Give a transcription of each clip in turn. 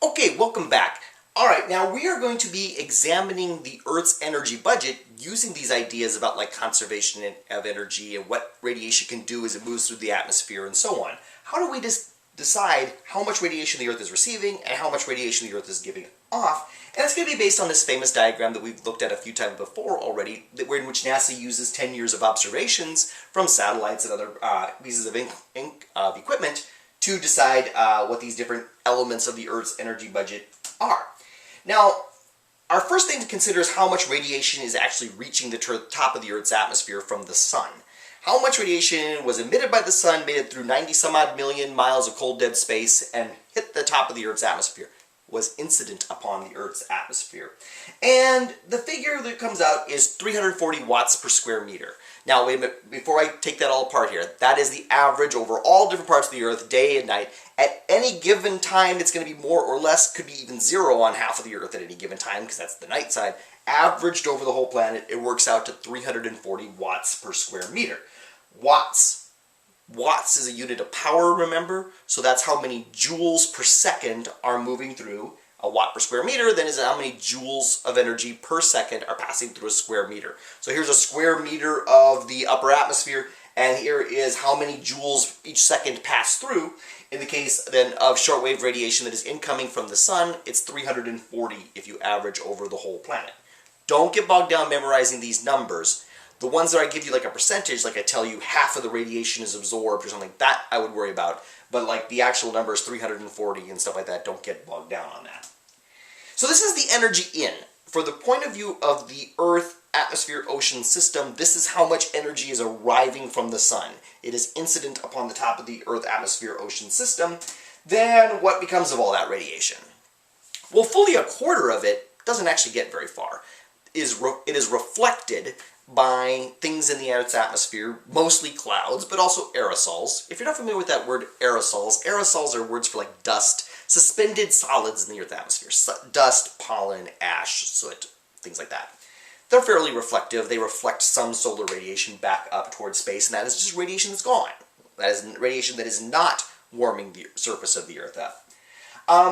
Okay, welcome back. Alright, now we are going to be examining the Earth's energy budget using these ideas about like conservation of energy and what radiation can do as it moves through the atmosphere and so on. How do we decide how much radiation the Earth is receiving and how much radiation the Earth is giving off? And it's going to be based on this famous diagram that we've looked at a few times before already, in which NASA uses 10 years of observations from satellites and other pieces of equipment to decide what these different elements of the Earth's energy budget are. Now, our first thing to consider is how much radiation is actually reaching the top of the Earth's atmosphere from the sun. How much radiation was emitted by the sun, made it through 90 some odd million miles of cold dead space, and hit the top of the Earth's atmosphere, was incident upon the Earth's atmosphere. And the figure that comes out is 340 watts per square meter. Now, wait a minute, before I take that all apart here, that is the average over all different parts of the Earth, day and night. At any given time, it's going to be more or less, could be even zero on half of the Earth at any given time, because that's the night side. Averaged over the whole planet, it works out to 340 watts per square meter. Watts. Watts is a unit of power, remember? So that's how many joules per second are moving through. A watt per square meter then is how many joules of energy per second are passing through a square meter. So here's a square meter of the upper atmosphere, and here is how many joules each second pass through. In the case then of shortwave radiation that is incoming from the sun, it's 340 if you average over the whole planet. Don't get bogged down memorizing these numbers. The ones that I give you like a percentage, like I tell you half of the radiation is absorbed or something, that I would worry about. But like the actual number is 340 and stuff like that, don't get bogged down on that. So this is the energy in. For the point of view of the Earth, atmosphere, ocean system, this is how much energy is arriving from the sun. It is incident upon the top of the Earth, atmosphere, ocean system. Then what becomes of all that radiation? Well, fully a quarter of it doesn't actually get very far. It is reflected by things in the Earth's atmosphere, mostly clouds, but also aerosols. If you're not familiar with that word aerosols, aerosols are words for like dust, suspended solids in the Earth's atmosphere. Dust, pollen, ash, soot, things like that. They're fairly reflective. They reflect some solar radiation back up towards space, and that is just radiation that's gone. That is radiation that is not warming the surface of the Earth up.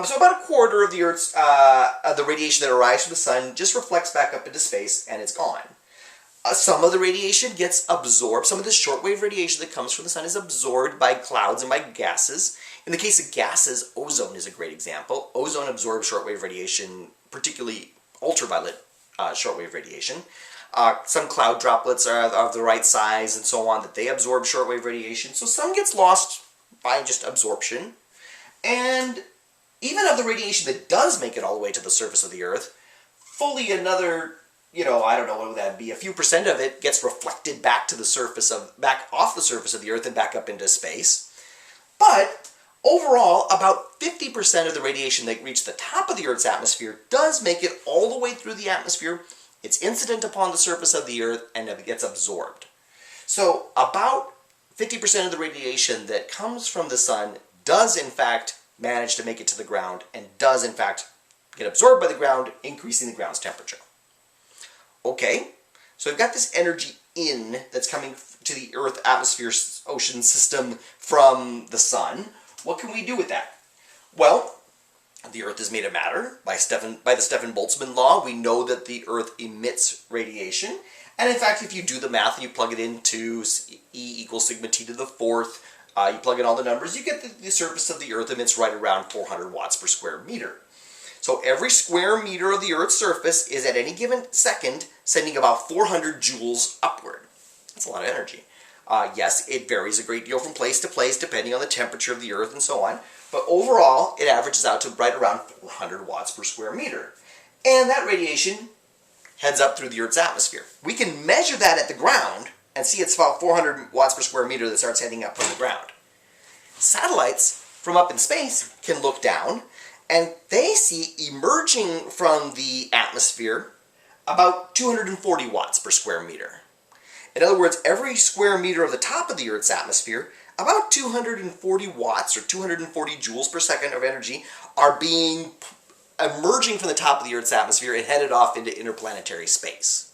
So about a quarter of the Earth's the radiation that arrives from the sun just reflects back up into space, and it's gone. Some of the radiation gets absorbed. Some of the shortwave radiation that comes from the sun is absorbed by clouds and by gases. In the case of gases, ozone is a great example. Ozone absorbs shortwave radiation, particularly ultraviolet shortwave radiation. Some cloud droplets are of the right size and so on that they absorb shortwave radiation. So some gets lost by just absorption. And even of the radiation that does make it all the way to the surface of the Earth, fully another, I don't know what would that be, a few percent of it gets reflected back off the surface of the Earth and back up into space. But overall, about 50% of the radiation that reaches the top of the Earth's atmosphere does make it all the way through the atmosphere. It's incident upon the surface of the Earth and it gets absorbed. So about 50% of the radiation that comes from the sun does in fact manage to make it to the ground and does in fact get absorbed by the ground, increasing the ground's temperature. Okay, so we've got this energy in that's coming to the Earth, atmosphere, ocean system from the sun. What can we do with that? Well, the Earth is made of matter. By the Stefan-Boltzmann law, we know that the Earth emits radiation. And in fact, if you do the math and you plug it into E equals sigma t to the fourth, you plug in all the numbers, you get the surface of the Earth emits right around 400 watts per square meter. So every square meter of the Earth's surface is at any given second sending about 400 joules upward. That's a lot of energy. Yes, it varies a great deal from place to place depending on the temperature of the Earth and so on. But overall, it averages out to right around 400 watts per square meter. And that radiation heads up through the Earth's atmosphere. We can measure that at the ground and see it's about 400 watts per square meter that starts heading up from the ground. Satellites from up in space can look down and they see emerging from the atmosphere about 240 watts per square meter. In other words, every square meter of the top of the Earth's atmosphere, about 240 watts or 240 joules per second of energy are emerging from the top of the Earth's atmosphere and headed off into interplanetary space.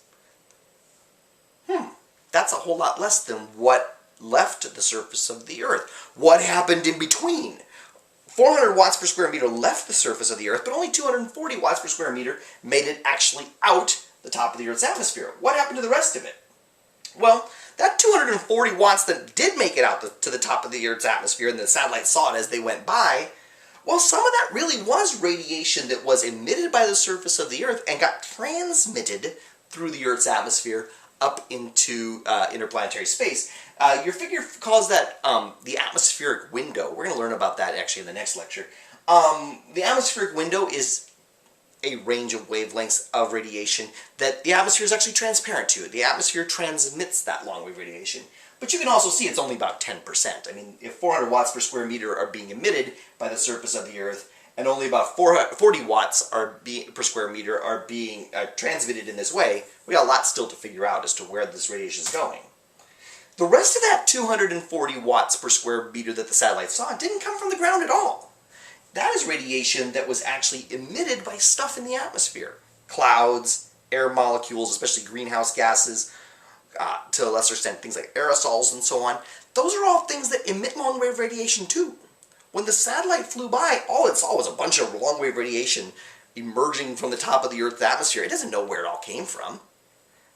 That's a whole lot less than what left the surface of the Earth. What happened in between? 400 watts per square meter left the surface of the Earth, but only 240 watts per square meter made it actually out the top of the Earth's atmosphere. What happened to the rest of it? Well, that 240 watts that did make it out to the top of the Earth's atmosphere, and the satellites saw it as they went by, well, some of that really was radiation that was emitted by the surface of the Earth and got transmitted through the Earth's atmosphere up into interplanetary space. Your figure calls that the atmospheric window. We're going to learn about that actually in the next lecture. The atmospheric window is a range of wavelengths of radiation that the atmosphere is actually transparent to. The atmosphere transmits that long-wave radiation. But you can also see it's only about 10%. I mean, if 400 watts per square meter are being emitted by the surface of the Earth, and only about 40 watts per square meter are being transmitted in this way, we got a lot still to figure out as to where this radiation is going. The rest of that 240 watts per square meter that the satellite saw didn't come from the ground at all. That is radiation that was actually emitted by stuff in the atmosphere. Clouds, air molecules, especially greenhouse gases, to a lesser extent things like aerosols and so on. Those are all things that emit long-wave radiation too. When the satellite flew by, all it saw was a bunch of long-wave radiation emerging from the top of the Earth's atmosphere. It doesn't know where it all came from.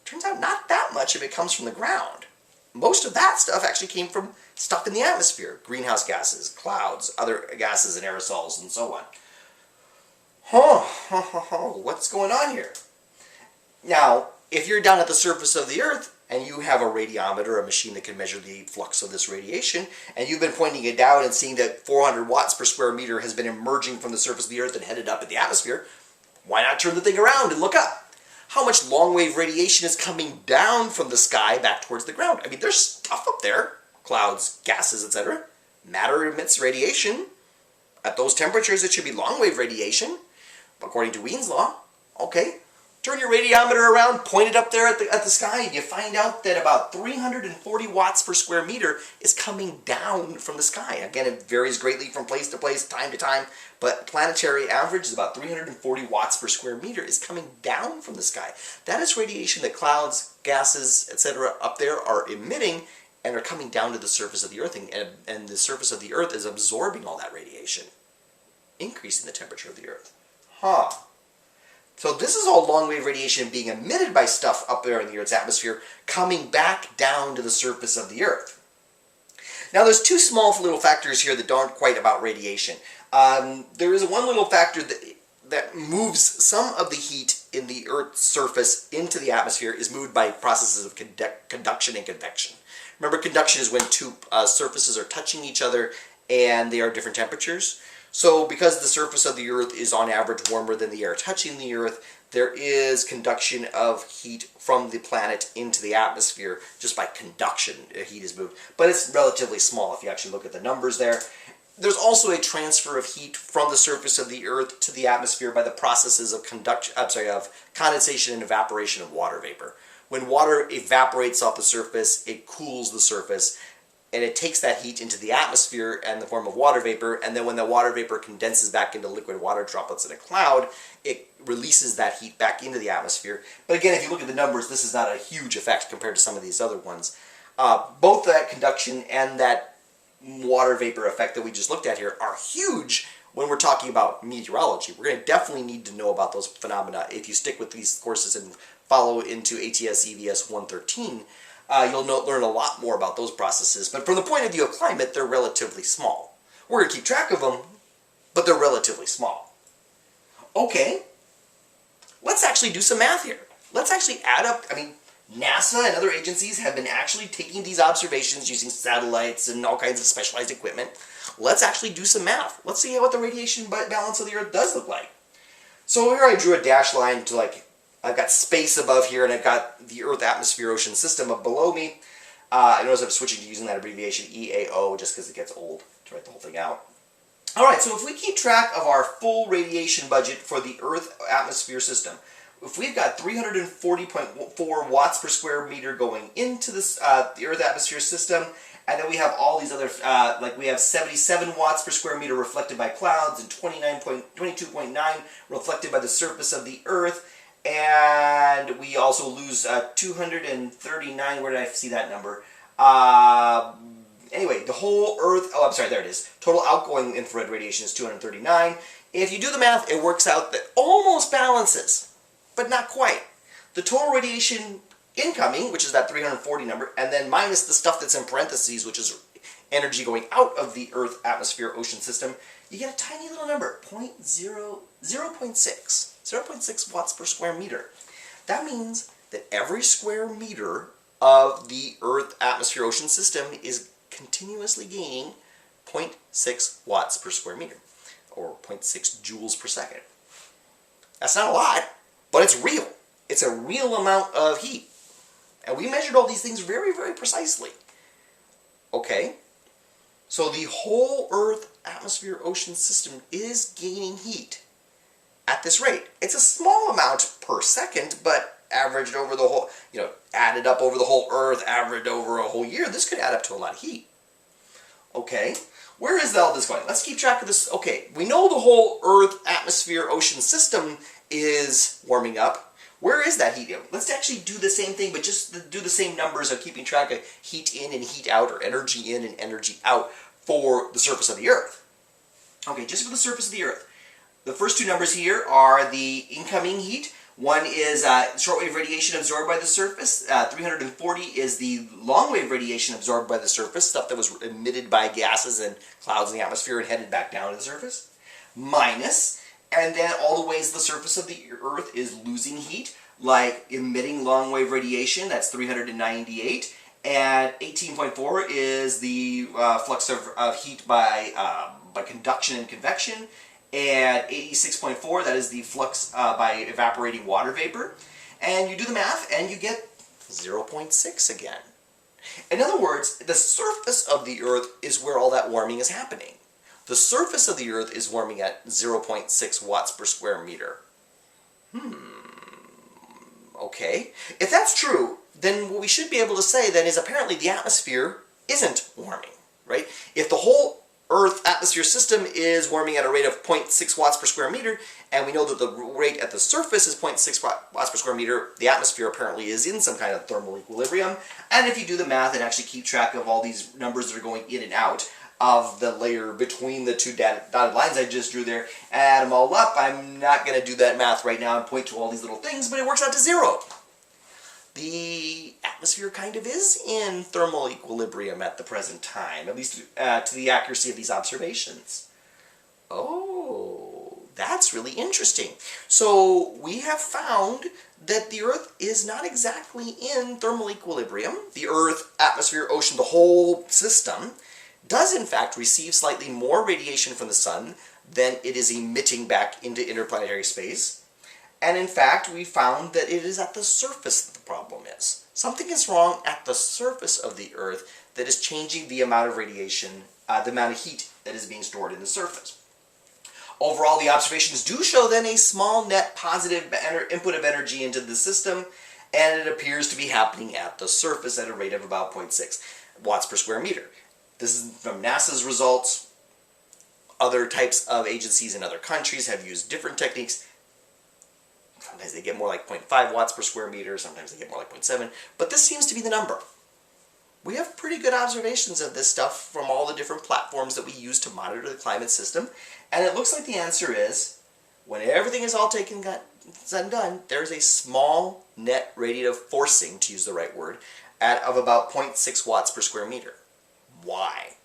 Turns out not that much of it comes from the ground. Most of that stuff actually came from stuff in the atmosphere. Greenhouse gases, clouds, other gases and aerosols and so on. What's going on here? Now, if you're down at the surface of the Earth and you have a radiometer, a machine that can measure the flux of this radiation, and you've been pointing it down and seeing that 400 watts per square meter has been emerging from the surface of the Earth and headed up in the atmosphere, why not turn the thing around and look up? How much long-wave radiation is coming down from the sky back towards the ground? I mean, there's stuff up there, clouds, gases, etc. Matter emits radiation. At those temperatures, it should be long-wave radiation, according to Wien's law. Okay, turn your radiometer around, point it up there at the sky, and you find out that about 340 watts per square meter is coming down from the sky. Again, it varies greatly from place to place, time to time, but planetary average is about 340 watts per square meter is coming down from the sky. That is radiation that clouds, gases, etc. up there are emitting and are coming down to the surface of the Earth, and the surface of the Earth is absorbing all that radiation, increasing the temperature of the Earth. So this is all long-wave radiation being emitted by stuff up there in the Earth's atmosphere, coming back down to the surface of the Earth. Now there's two small little factors here that aren't quite about radiation. There is one little factor that moves some of the heat in the Earth's surface into the atmosphere is moved by processes of conduction and convection. Remember, conduction is when two surfaces are touching each other and they are different temperatures. So because the surface of the Earth is on average warmer than the air touching the Earth, there is conduction of heat from the planet into the atmosphere just by conduction. Heat is moved, but it's relatively small if you actually look at the numbers there. There's also a transfer of heat from the surface of the Earth to the atmosphere by the processes of condensation and evaporation of water vapor. When water evaporates off the surface, it cools the surface, and it takes that heat into the atmosphere in the form of water vapor, and then when the water vapor condenses back into liquid water droplets in a cloud, it releases that heat back into the atmosphere. But again, if you look at the numbers, this is not a huge effect compared to some of these other ones. Both that conduction and that water vapor effect that we just looked at here are huge when we're talking about meteorology. We're going to definitely need to know about those phenomena if you stick with these courses and follow into ATS EVS 113. You'll learn a lot more about those processes, but from the point of view of climate, they're relatively small. We're going to keep track of them, but they're relatively small. Okay, let's actually do some math here. Let's actually add up, NASA and other agencies have been actually taking these observations using satellites and all kinds of specialized equipment. Let's actually do some math. Let's see what the radiation balance of the Earth does look like. So here I drew a dashed line to I've got space above here, and I've got the Earth, atmosphere, ocean system up below me. I notice I'm switching to using that abbreviation EAO just because it gets old to write the whole thing out. Alright, so if we keep track of our full radiation budget for the Earth atmosphere system, if we've got 340.4 watts per square meter going into this, the Earth atmosphere system, and then we have all these other, we have 77 watts per square meter reflected by clouds and 22.9 reflected by the surface of the Earth, and we also lose 239, where did I see that number? Anyway, the whole Earth, oh, I'm sorry, there it is. Total outgoing infrared radiation is 239. If you do the math, it works out that almost balances, but not quite. The total radiation incoming, which is that 340 number, and then minus the stuff that's in parentheses, which is energy going out of the Earth, atmosphere, ocean system, you get a tiny little number, 0.6 watts per square meter. That means that every square meter of the Earth, atmosphere, ocean system is continuously gaining 0.6 watts per square meter, or 0.6 joules per second. That's not a lot, but it's real. It's a real amount of heat. And we measured all these things very, very precisely. Okay? So the whole Earth, atmosphere, ocean system is gaining heat at this rate. It's a small amount per second, but averaged over the whole, added up over the whole Earth, averaged over a whole year, this could add up to a lot of heat. Okay, where is all this going? Let's keep track of this. Okay, we know the whole Earth, atmosphere, ocean system is warming up. Where is that heat? Let's actually do the same thing, but just do the same numbers of keeping track of heat in and heat out, or energy in and energy out for the surface of the Earth. Okay, just for the surface of the Earth. The first two numbers here are the incoming heat. One is shortwave radiation absorbed by the surface. 340 is the longwave radiation absorbed by the surface, stuff that was emitted by gases and clouds in the atmosphere and headed back down to the surface. Minus, and then all the ways the surface of the Earth is losing heat, like emitting longwave radiation, that's 398. And 18.4 is the flux of heat by conduction and convection. And 86.4, that is the flux by evaporating water vapor. And you do the math and you get 0.6 again. In other words, the surface of the Earth is where all that warming is happening. The surface of the Earth is warming at 0.6 watts per square meter. Okay. If that's true, then what we should be able to say then is apparently the atmosphere isn't warming, right? If the whole Earth atmosphere system is warming at a rate of 0.6 watts per square meter, and we know that the rate at the surface is 0.6 watts per square meter, the atmosphere apparently is in some kind of thermal equilibrium. And if you do the math and actually keep track of all these numbers that are going in and out of the layer between the two dotted lines I just drew there, add them all up. I'm not going to do that math right now and point to all these little things, but it works out to 0. The atmosphere kind of is in thermal equilibrium at the present time, at least to the accuracy of these observations. Oh, that's really interesting. So we have found that the Earth is not exactly in thermal equilibrium. The Earth, atmosphere, ocean, the whole system does in fact receive slightly more radiation from the sun than it is emitting back into interplanetary space. And in fact, we found that it is at the surface that the problem is. Something is wrong at the surface of the Earth that is changing the amount of radiation, the amount of heat that is being stored in the surface. Overall, the observations do show then a small net positive input of energy into the system, and it appears to be happening at the surface at a rate of about 0.6 watts per square meter. This is from NASA's results. Other types of agencies in other countries have used different techniques. Sometimes they get more like 0.5 watts per square meter, sometimes they get more like 0.7, but this seems to be the number. We have pretty good observations of this stuff from all the different platforms that we use to monitor the climate system, and it looks like the answer is, when everything is all said and done, there's a small net radiative forcing, to use the right word, of about 0.6 watts per square meter. Why?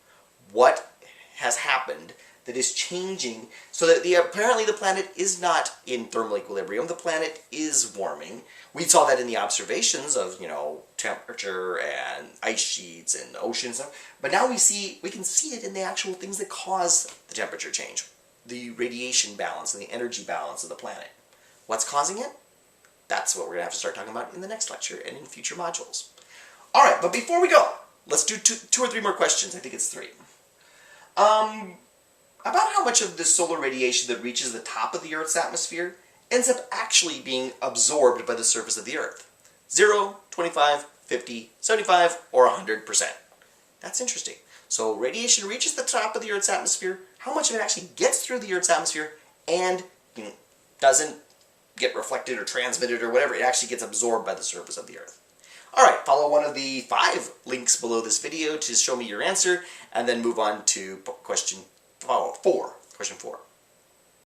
What has happened that is changing so that apparently the planet is not in thermal equilibrium? The planet is warming. We saw that in the observations of, temperature and ice sheets and oceans, but now we can see it in the actual things that cause the temperature change, the radiation balance and the energy balance of the planet. What's causing it? That's what we're going to have to start talking about in the next lecture and in future modules. All right, but before we go, let's do two or three more questions. I think it's 3. About how much of the solar radiation that reaches the top of the Earth's atmosphere ends up actually being absorbed by the surface of the Earth? 0, 25, 50, 75, or 100%. That's interesting. So radiation reaches the top of the Earth's atmosphere. How much of it actually gets through the Earth's atmosphere and doesn't get reflected or transmitted or whatever? It actually gets absorbed by the surface of the Earth. All right, follow one of the 5 links below this video to show me your answer, and then move on to question 4.